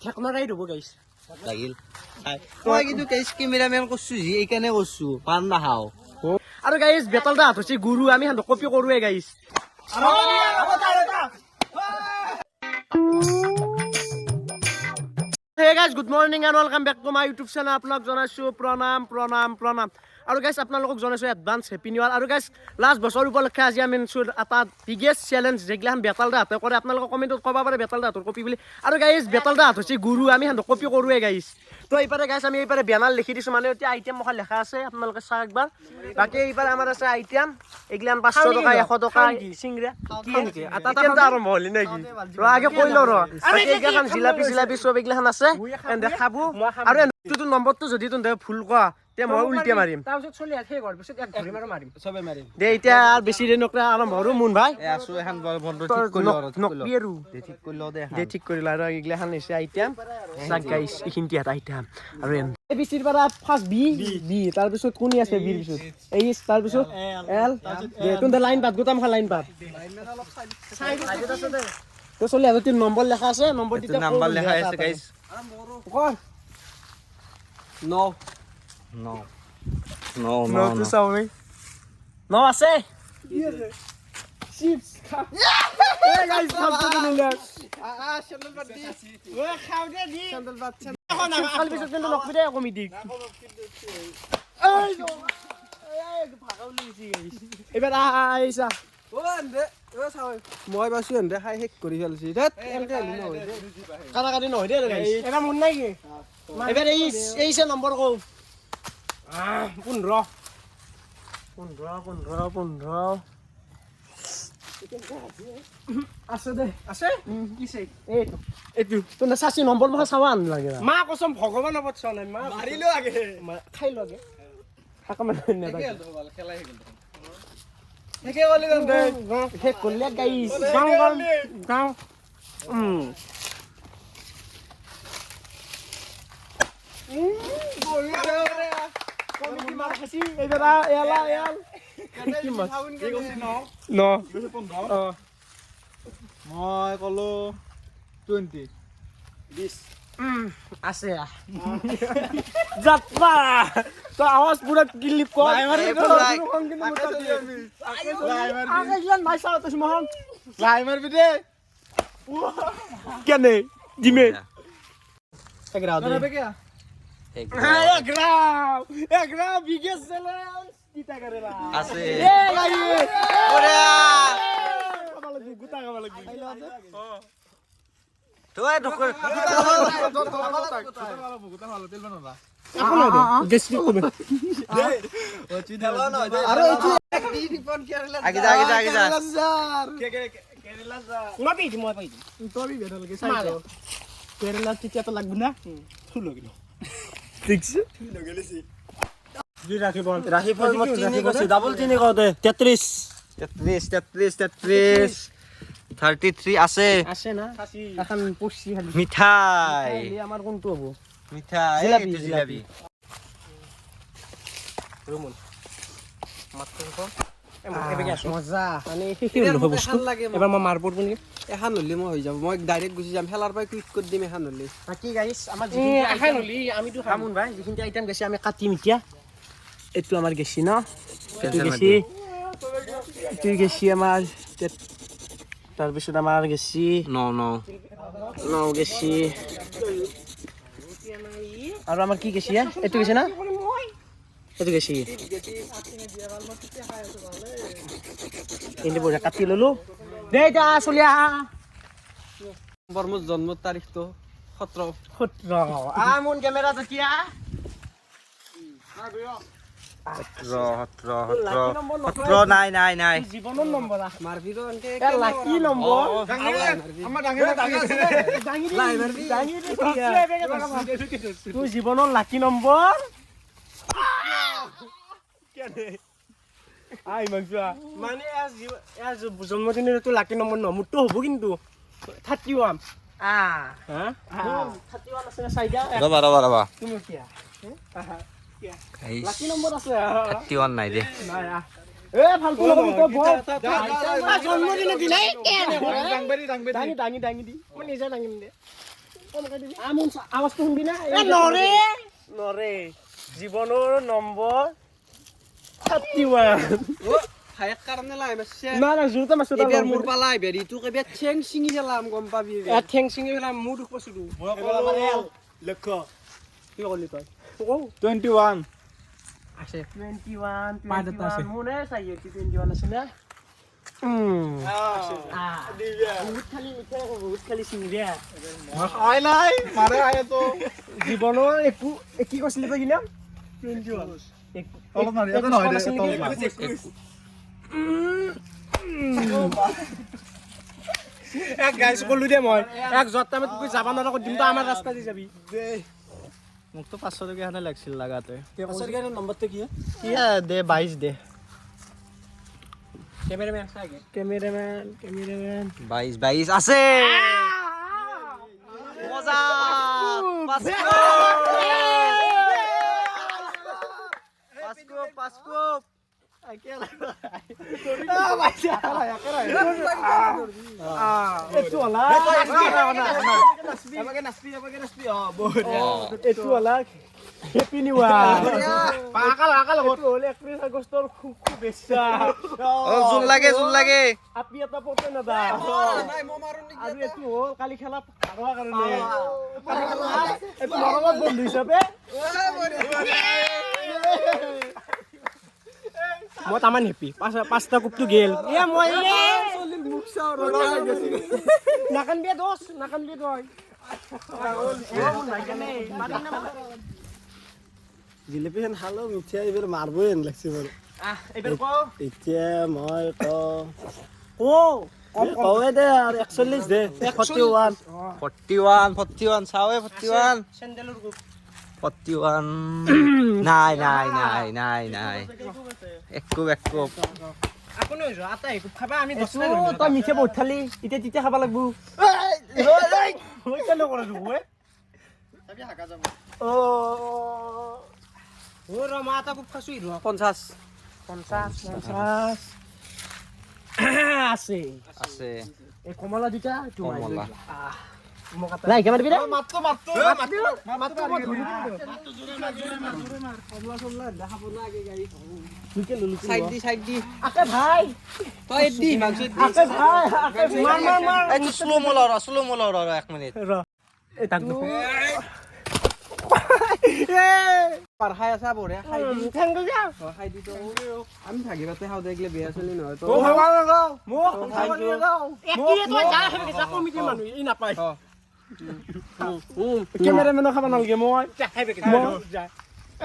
ঠেকনাৰাই ৰ'ব গাইছ লাগিল মই কিন্তু গাইছ কেমেৰামেন কৰছো যি এইকাৰণে কৰছো পান নাখাওঁ আৰু গাইছ বেতল দা হাত হৈছে গুৰু আমি হান কপি কৰোৱে গাইছ Hey guys, good morning and welcome back to my YouTube channel. আপোনাক জনাইছো প্ৰণাম আৰু গাইছ আপোনালোকক জনাইছো এডভান্স হেপী নিউ ইয়াৰ আৰু গাইছ লাষ্ট বছৰ উপলক্ষে আজি আমি এটা বিগেষ্ট চেলেঞ্জ যেগিলাখান বেতাল দা হাতে কৰে আপোনালোকে কমেণ্টত ক'ব পাৰে বেতাল দা হাতৰ কপি বুলি আৰু গাইছ বেতাল দা হাত হৈছে গুৰু আমি হান কপি কৰোৱে গাইছ তো এইপাৰে গাইছ আমি এইপাৰে বেনাৰ লিখি দিছো মানে এতিয়া আইটেম মখা লেখা আছে আপোনালোকে চাওক একবাৰ বাকি এইপাৰে আমাৰ আছে আইটেম এগিলান 500 টকা 100 টকা সিংৰা কি নেকি আটা আটা আৰম্ভ হলি নেকি ৰ আগে কৈ ল ৰ এগিলাখান জিলাপি সব এগিলাখান আছে এন্ড খাবো আৰু এটো নম্বৰটো যদি তুন ভুল কোৱা তে মই উল্টে মাৰিম তাৰপিছত চলি আছে ঘৰ পিছত এক ঘৰি মাৰিম সবে মাৰিম দে এতিয়া আৰ বেছি দিন নকৰা আৰম্ভ হৰু মুন ভাই আছো এখন বন্ধ ঠিক কৰিলো ঠিক কৰিলো দে ঠিক কৰিলা আৰু এগিলাখান হৈছে আইটেম সাক গাইস ইখিনটি এটা আইটেম আৰু এ বিচিৰ পৰা ফাৰ্স্ট বি তাৰ পিছত কোনি আছে বিৰ পিছত এই তাৰ পিছত এল দে তুন লাইন বাদ গোটাম খা লাইন বাদ সাইডত আছে দে তো চলি আছে তিন নম্বৰ লেখা আছে নম্বৰ দিটা নাম্বাৰ লেখা আছে গাইস কোন No, tu sabe. No, আছে চিপস খা এ গাইস খাবো তো নিলা সন্ডল বাদ দি ও খাও দে দি সন্ডল বাদ এখন কাল পিছত কিন্তু লক বিদে কমিটি এই ভাগাও লিছি গাইস এবাৰ আইছা ও এন্ডে ও চাও মই বাসু এন্ডে খাই হেক কৰি ফেলছি দেত এনকে হলি নহয় কাটা কাটি নহয় দে গাইস এটা মন নাই কি এবাৰ এইছে নম্বৰ কও 15 আছে দে আছে কিছে এইটো তোনা সাসি নম্বৰ মখা চাওয়া আন লাগে মা কসম ভগৱান অবত চাও নাই মা মাৰিলো আগে খাই লগে হাকা মানে না খেলাই গেল হেকে গলি গন দে হে কলে গাইস গাও কমিটি মার খাসি এইবারা এল কি মাছ কি কৈছে ন 15 মই কলো 20 আছে যাত্রা তো আওয়াজ পুরো ক্লিপ কর আগে ইয়ান মাইসা তো মোহন লাই মারবি দে কেনে দিমে এগ্রাও দে এক গ্রাম বিগেস্ট চ্যালেঞ্জ কিটা করে রা আছে এ লাগি ওরে খাবা লাগি গুতা খাবা লাগি তোয় ঢকর গুতা ভালো তেল বানাবা আপন দে গেছি কবে ও চিনা না আরে এই রিপন কেরালা আগে যা কে কেরালা যা কোনা পেইছি মই পাইছি তো আমি বেটা লাগে সাইতো কেরালা চিচা তো লাগবে না ফুল গিলো দেখছি ফুল গেলেছি জি রাখি ফল মত চিনি কইছি ডাবল চিনি কও দে 33 33 আছে না এখন পুষি খালি মিঠাই আমার কোনটো হবো মিঠাই জিলাপি রুমন মাত্র মজা মানে কি হলো বস্তু এবাৰ মই মাৰ পৰব নি এখন হলি মই হৈ যাব মই ডাইৰেক্ট গুচি যাম হেলাৰ পৰা কুইক কৰি দিম এখন হলি বাকি গাইস আমাৰ যিখিনি এখন হলি আমিতো খামুন ভাই যিখিনি আইটেম গেছি আমি কাটিম এতিয়া এটো আমাৰ গেছি না এটো গেছি আমাৰ তাৰ পিছত আমাৰ গেছি ন গেছি আৰু আমাৰ কি গেছি এটো গেছি না এটো গেছি ইনে বজা কাটি ললো দে যা চলিয়া মোৰ জন্মৰ তাৰিখটো 17 আমন ক্যামেৰা দেখিয়া 17 নাই জীবনৰ নম্বৰ মাৰবিৰো এনকে লাকি নম্বৰ আমাৰ ডাঙৰ আছে ডাঙি তোৰ জীৱনৰ লাকি নম্বৰ কেনে আই মাংসা মানে আজ জন্মদিনৰ তো লাকি নম্বৰ ন মুটো হ'ব কিন্তু 31 হা 31 আছে সাইডা ৰবা তুমি কি গাইস লাকি নম্বৰ আছে 31 নাই দে নাই এ ফালতু লগৰ তো জন্মদিনৰ দিনাই কেনে দাঙি দি মই নিজে দাঙিম দে আৱাজটো শুনবি না নৰে নৰে জীৱনৰ নম্বৰ 31 হাইক কাৰণে লাই মাছে না না জোৰতে মাছো এবাৰ মোৰ পালাই বেৰি তোক এবাৰ ঠেং চিঙি পেলাম গম পাবি ঠেং চিঙি পেলাম মোৰ দুখ পাইছো লক্ষ্য কি কৰিলি তই 21 আছে 21 মোৰে চাই 21 আছে না বহুত খালি চিঙিয়া খাই নাই মাৰে আহে তো জীৱনৰ একো কি কৈছিলি তই কিনা 21 অলপ মাৰি এটা নহয় এক গাইছ কলো দে মই এক যত টাইমত তুই যাব নোৱাৰা কৈ দিম তো আমাৰ ৰাস্তা দি যাবি মোক তো 500 টকা হানে লাগছিল লাগাতে 500 টকা নম্বৰটো কি কি দে 22 দে ক্যামেরাম্যান আগে ক্যামেরাম্যান 22 আছে মজা পাসকো itu olah happy new year akal itu oleh 31 Agustus খুব besar জুন লাগে api eta pote na da আৰু এটো হল কালি খেলা হাৰোৱা কাৰণে এটো মৰমত বন্ধু হিচাপে মই তামান হেপি পাঁচটা কুপটো গেল এ মই নাকানবি দোষ নাকানবি তই জিলেপি হেন হালো মিঠাই এইবাৰ মাৰবই হেন লাগছে বাৰু এইবাৰ ক এতিয়া মই কওৱে দে আৰু 41 দে 41 চাওৱে 41 চেন্ডেলৰ গ্ৰুপ 41 নাই একো আপুনি হৈ যোৱা আটা একো খাবা আমি 10 টা তই মিঠে বহুত খালি এতিয়া তিতে খাবা লাগব কেন কৰা হে তাবি হাকা যাব ও ৰমা আটা খুব খাসু 50 আছে এই কমলা দুটা কমলা লাই কেমন দিবি রে মাত্র ধৰি কমলা কমলা দেখা পনা আগে গাড়ী লুকে সাইড দি আকে ভাই তই দি মাংস আকে ভাই আকে মার এই স্লো মোলা 1 মিনিট র এই তাক দেখো পার খাই আছা বঢ়িয়া খাই দি থেংক যা খাই দি তো আমি ভাগিবাতে খাও দেখলে বেয়া চলি নহয় তো ভাবা না মোক একিয়ে তই যা হেবে যা কমিটি মানুহ ই নাপায় ক্যামেৰামেন খাব নালগে মই খাইবে যা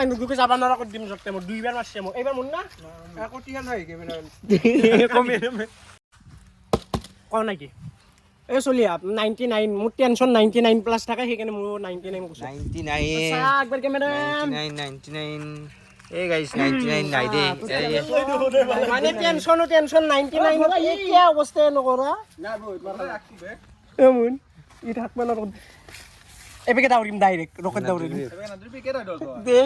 এই নুগুকে যাব নোৱাৰা কৰি দিম জতে মই দুইবাৰ মাৰছে মোক এইবাৰ মন না কটিয়া নহয় কেমেৰা কমিটি কোৱা নাই কি এই চলি আপ 99 মোৰ টেনশন 99 প্লাস থাকে সেইকাৰণে মোৰ 99 কৈছো 99 চা একবাৰ ক্যামেৰামেন 99 এই গাইস 99 নাই দে মানে টেনশন 99 এই কি অৱস্থা নকৰা না বই মাথা রাখি বে এমন ই থাক মানে এবেকে দাউরিম ডাইরেক্ট রকেট দাউরিম এবে না দুই কেটা দল দে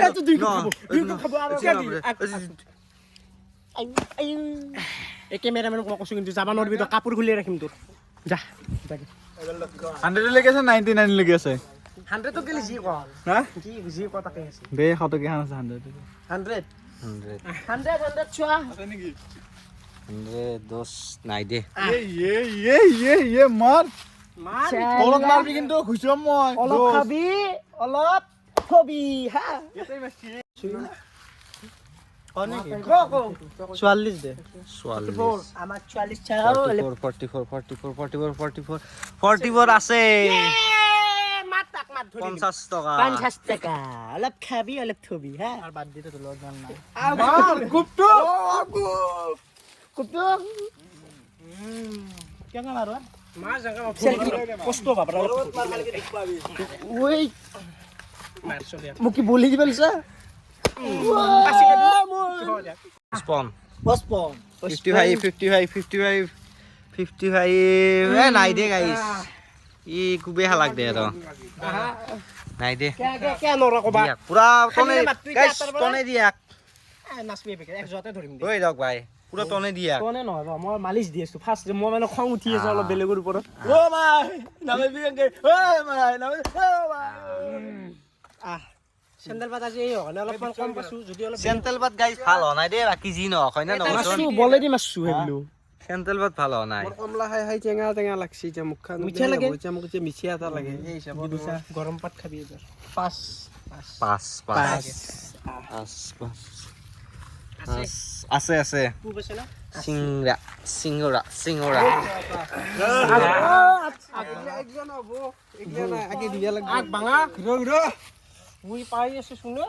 এত দুই খাবো আর এই ক্যামেরাম্যান কোন কষ্ট কিন্তু যাবা নরবি তো কাপড় খুলে রাখিম তোর যা যাকে 100 লেগে আছে 99 লেগে আছে 100 তো গেলি জি কো হ্যাঁ জি কো তাকে আছে বে কত কি আছে 100 চুয়া আছে নাকি 110 নাই দে ये मार মার অলপ মারবি কিন্তু খুশম মই অলপ খাবি অলপ থবি হা কোন কি কো 44 দে 44 আমার 44 চাও 44 আছে মাত ধরি 50 টাকা 50 টাকা অলপ খাবি অলপ থবি হ্যাঁ আর বাদ দিতে তো লজ নাই মার গুপ্তু কুপটো কেন মারো মা জায়গা কষ্ট বাবা ওই মার চলে মুকি বলি দিবেন স্যার স্পন বসপন 55 এ নাই দে গাইস ই কুবে হালাক দে তো নাই দে কে নরা কবা পুরা টনে গাইস টনে দিয়া নাচবি বেকে এক জতে ধরিম দে ওই দক ভাই পুৰা টনে দিয়া কোনে নহয় ৰ মই মালিচ দি আছো ফাৰ্ষ্ট মই মানে খং উঠি আছে অলপ বেলেগৰ ওপৰত অ মাই নামিবি কেনকে অ মাই নামিবি অ মাই চেণ্ডেল পাত আজি এই হনে অলপমান কম পাছো যদি অলপ চেণ্ট্ৰেল বাট গাইজ ভাল হোৱা নাই দেই বাকী যি নহওক হয় না মাছু বলেদি মাছু হেবলো চেণ্ট্ৰেল বাট ভাল হোৱা নাই মোৰ কমলা খাই টেঙা টেঙা লাগছি এতিয়া মুখখন মিঠা লাগে? এতিয়া মোক এতিয়া মিঠা এটা লাগে এই হিচাপত দিছা গৰম পাত খাবি এবাৰ 5 পাঁচ আছে আছে পু আছে না চিংৰা একজন হ'ব এতিয়া নাই আগে দিয়া লাগব আগ ভাঙা ৰ মুই পাই আছে শুনে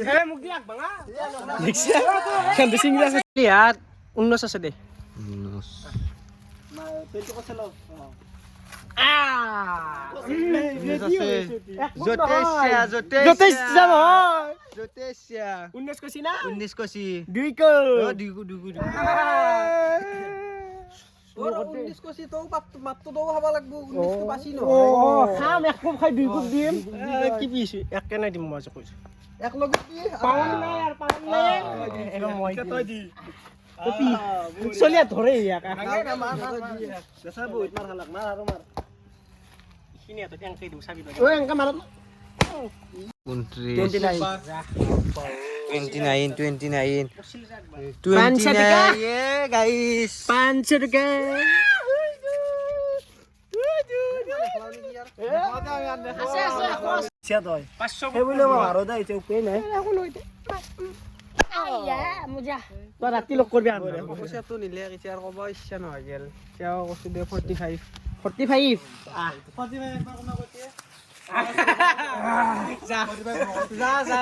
হে মুখ দি আগ ভাঙা দেখছে কেন সিংরা আছে ইয়াত 19 আছে দে পেলটো কছে ল মাতটো দৌ খাব লাগব 19 বাছি নহয় খাম এক কোপ খাই দুই কোপ দিম কি পিছে একে নাই দিম মই কৈছো এক লগত দি পাউন নাই আর পাউন নাই এরকম মই তই দি চলিয়া ধরে ইয়াকা দেছা বহুত মার হালাক মার আর মার ইখিনি এত ট্যাঙ্ক দিউ চাবি ও এঙ্কা মার 29 গাইস 500 টাকা আছে আছে দই 500 হে বলে মারো দা এতে উপায় নাই এখন হইতে আইয়া মুজা তো রাতি লক করবি আর পইচাটো নিলে এতিয়া আর কব ইচ্ছা নহয় গেল তেওঁ কৈছে দে 45 45 যা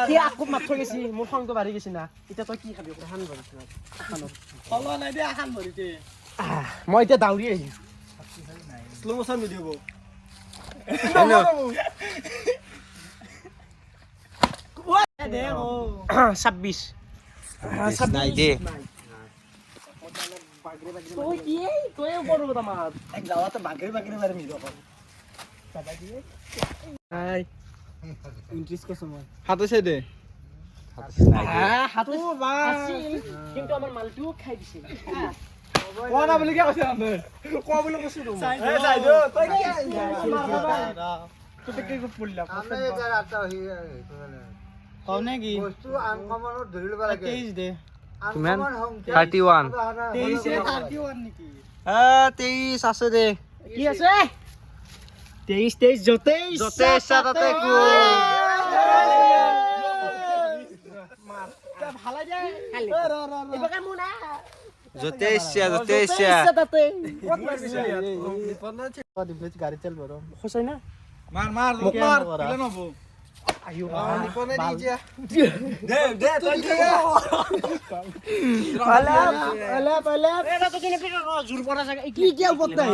কি আকু মাথ গেছি মোর খংটো বাড়ি গেছি না এটা তুই কি খাবি খান বাড়িছ না খানো ফলো নাই দে খান বাড়িতে মই এটা দাউরি আইছি স্লো মোশন ভিডিও গো হেল্ল 26 নাই দে তুই কি তুই বড় কথা মার এক যাওয়াতে বাগরি মারি মিলো কর আই 29 কো সময় হাতে দে হাতু আছিল কিন্তু আমার মালটিও খাই দিছিল কোনা বলি কি কৈছে আমি ক বলি কৈছো তুমি এই যাই দো তই কি তুই কি পড়লা আমি এটা রাতা হই কোনে কি বস্তু আনকমনত ধৰি লব লাগে 23 দে কিমান 31 31 নেকি 23 আছে দে কি আছে 23 যতে তাতে কো ভালা যায় খালি এবারে মুনা যতে তাতে কত মারবিছ বিপন্ন দিবলে গাড়ি চল বড় খসাই না মার মুখ মার কিলে নব আইও নিপনে দি যা দে তুই পালা এটা তো কিনে ফিরে জোর পড়া জায়গা কি কি উপর নাই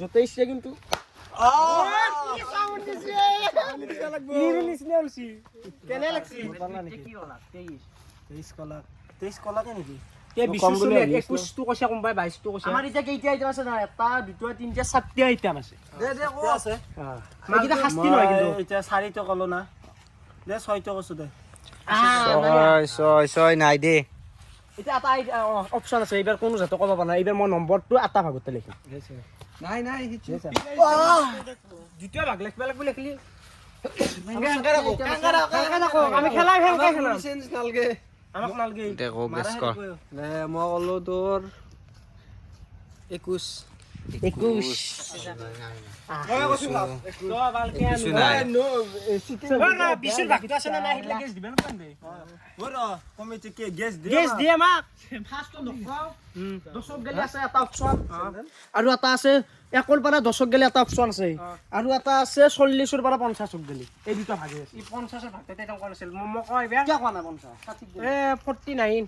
যতে ইচ্ছে কিন্তু কি সাউন্ড দিছে নিরে নিসনে অলছি কেনে লাগছি কি হলা 23 কলা নাকি তে 20 চলে 21 তো কইছে কোনবাই 22 তো কইছে আমার এটা কেইটা আইটেম আছে না এটা দুটা তিনটা সাতটা আইটেম আছে দে কো আছে মাগিটা শাস্তি নয় কিন্তু এটা 4 তো কলো না দে 6 তো কইছো দে ছয় নাই দে এটা এটা অপশন আছে এবাৰ কোনো জাতো কব পাৰা এবাৰ মই নম্বৰটো আটা ভাগতে লিখিম নাই হিচি দ্বিতীয় ভাগ লিখবা লাগব লিখলি আমি খেলা চেঞ্জ নালগে আমাক নালগে দেখো গেছ কৰ নে মই কলো তোৰ 21 আৰু এটা আছে 1ৰ পৰা 10ক গেলে এটা অপচন আছে আৰু এটা আছে 40ৰ পৰা 50ক গেলে এই দুটা ভাগে আছে ই 50ৰ ভাগতে তেম কোন আছিল মই কই বেয়া কিয় কোৱা নাই 50 এ 49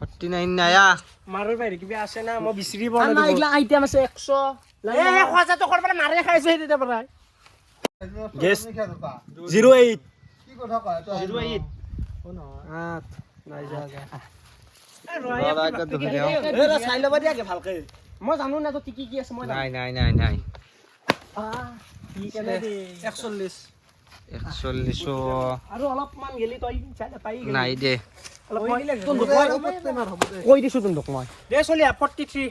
49 নায়া মাৰৰ বাইৰে কিবা আছে না মই বিচৰি বনা না ইগলা আইটেম আছে 100 এ খোজা তো কৰবা মাৰে খাইছে হেতে পৰা গেস 08 কি কথা কয় 08 কোন 8 নাই যা চাই ল'বা দিয়া ভালকে মই জানো না তো কি কি আছে মই নাই 41 আৰু অলপমান গেলি তই পাই নাই দে কৈ দিছো তোক মই দে চলি 43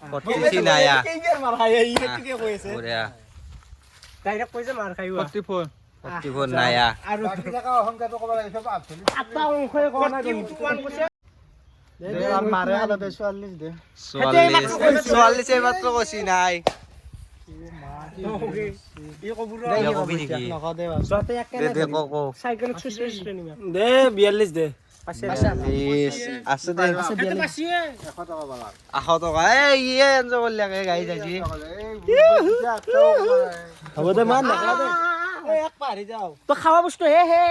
43 নাই আ কেইবাৰ মাৰ খাই ই কেতিয়া কৈ আছে বঢ়িয়া ডাইৰেক্ট কৈ যে মাৰ খাইও 44 44 নাই আ আৰু বাকি জায়গা অহংকাৰটো ক'ব লাগে সব আঠলি আটা অংশই কোৱা নাই দে আৰ মাৰে আলো দে 44 দে 44 এই মাত্ৰ কৈছি নাই ই কবুৰ দে কবি নেকি নক দে যতে দে একেনে দে ক সাইকেলত সুসুস নিমা দে 42 দে পাছে আছে দে এটা পাছিয়ে 100 টাকা বালা 100 টকা এই ইয়ে এনজয় করলাকে গাই যাইছি হ'ব দে মান নকৰা দে এই এক পাৰি যাও তো খাওয়া বস্তু হে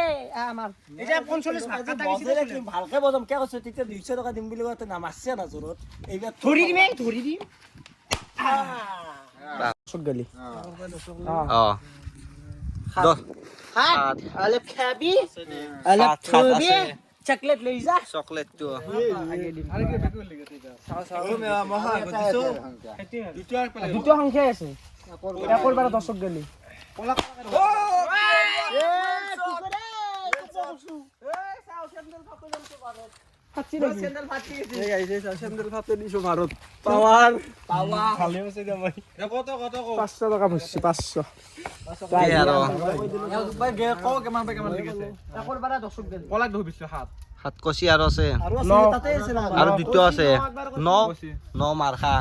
আমাৰ এটা 45 ভাগ কাটা গিছে ভালকে বজাম কে কৈছে তেতিয়া 200 টাকা দিম বুলি কওঁতে নামাৰছে না জোৰত এইবাৰ ধৰি দিম চক গলি অ দহ হাত অলপ খাবি সাত, অলপ সাত খাবি আছে। চকলেট লৈ যা চকলেটটো দুটো সংখ্যাই আছে একৰ বাৰে 10 গলি পাৱাৰ ভালে হৈছে দে মই কত 500 টকা ভৰছি 500 এই আৰু কও কেমান লাগিছে একৰ বাৰে 10 গলি কলাক ধবিছো হাত সাত কচি আৰু আছে আৰু আছে তাতে আছে না আৰু দুটো আছে ন মাৰখা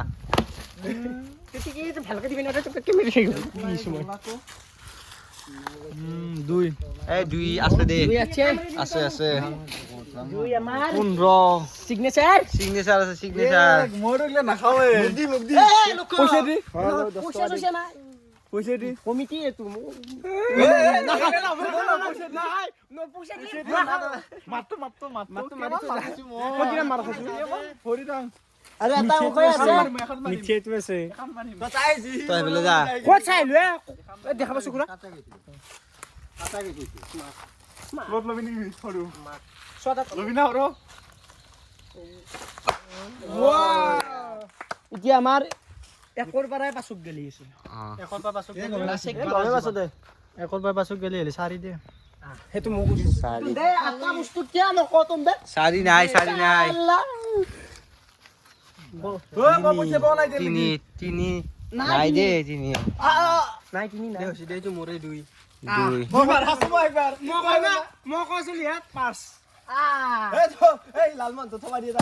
কি ভালকে দিবি না তোক কি মেৰি থাকিব দুই এই দুই আছে দে দুই আছে আছে দুই আমাৰ 15 সিগনেচাৰ সিগনেচাৰ আছে সিগনেচাৰ মই ৰগলে নাখাওৱে মুখ দি পইচা দি পইচা পইচা না পইচা দি কমিটি এটো আরে এটা কই আছে নিচে তো আছে তই বলে যা কত চাই লয়ে দেখা পাছো কুৰা এতিয়া আমাৰ একৰ পৰাই পাছক গলি আছে একৰ পৰা পাছক একৰ পৰা পাছত গেলি হেলি চাৰি দে হেতু মোক দে আটা বস্তু কিয়া নকতম দে চাৰি নাই আল্লাহ মই পইচা পোৱা নাই তিনি নাই দে তিনি নাই তিনি নাই দে এইটো মোৰে দুই দুই মই কৈছিলি হাত পাঁচ এই লালমন তো থবা দিয়ে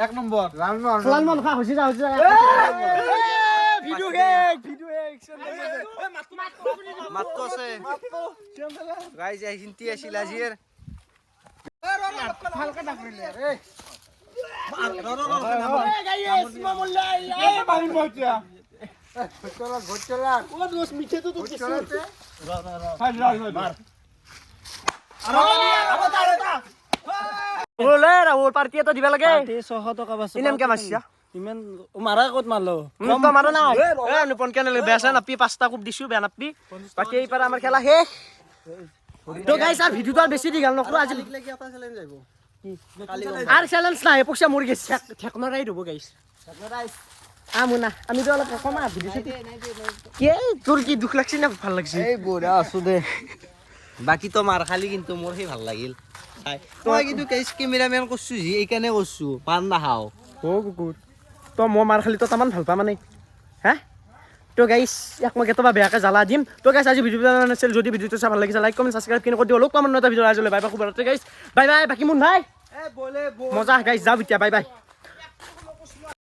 এক নম্বৰ ফলান মন খা হইছে যা ভিডিও হেক মাত্ৰ আছে গাইজ এইখিনিতে আছিল আজিৰ ভালকে ডাকৰিলে পাৰ্টিটো দিবা লাগে 600 টকা বাছ ইনাম কে মাৰছিয়া ইমান মাৰা ক'ত মাৰলো তো মাৰা নাই এ অনুপন কেনে বেচা নাপি পাঁচটা কোপ দিছো বেয়া নাপি বাকি এই পাৰা আমাৰ খেলা শেষ তো গাইছ আৰ ভিডিওটো আৰ বেছি দীঘল নকৰো আজি লাগি এটা চ্যালেঞ্জ আইবো আৰ চ্যালেঞ্জ নাই পইচা মৰি গেছে ঠেকনৰ ৰাই দিব গাইছ আমুনা আমি তো অলপ কমা ভিডিও কি তোৰ কি দুখ লাগছে না ভাল লাগছে এই বড়া আছো দে বাকী তো মাৰ খালি কিন্তু মোৰ সেই ভাল লাগিল মই কিন্তু কেছ কেমেৰামেন কৰছো যি এইকাৰণে কৰছো পান নাখাও ও কুকুৰ তো মই মাৰ খালি তো তামান ভাল পা মানে হা তো গাইছ এক মই কেতিয়াবা বেয়াকে জ্বালা দিম তো গাইছ আজি ভিডিঅ' আছিল যদি ভিডিঅ'টো চাই ভাল লাগিছে লাইক কমেণ্ট ছাবস্ক্ৰাইব কিনে কৰি দিও লোক কামত এটা ভিডিঅ' আজিলৈ বাই বাই খুব বাই বাই বাকি মোৰ নাই এ বলে মজা গাইছ যাওঁ এতিয়া বাই বাই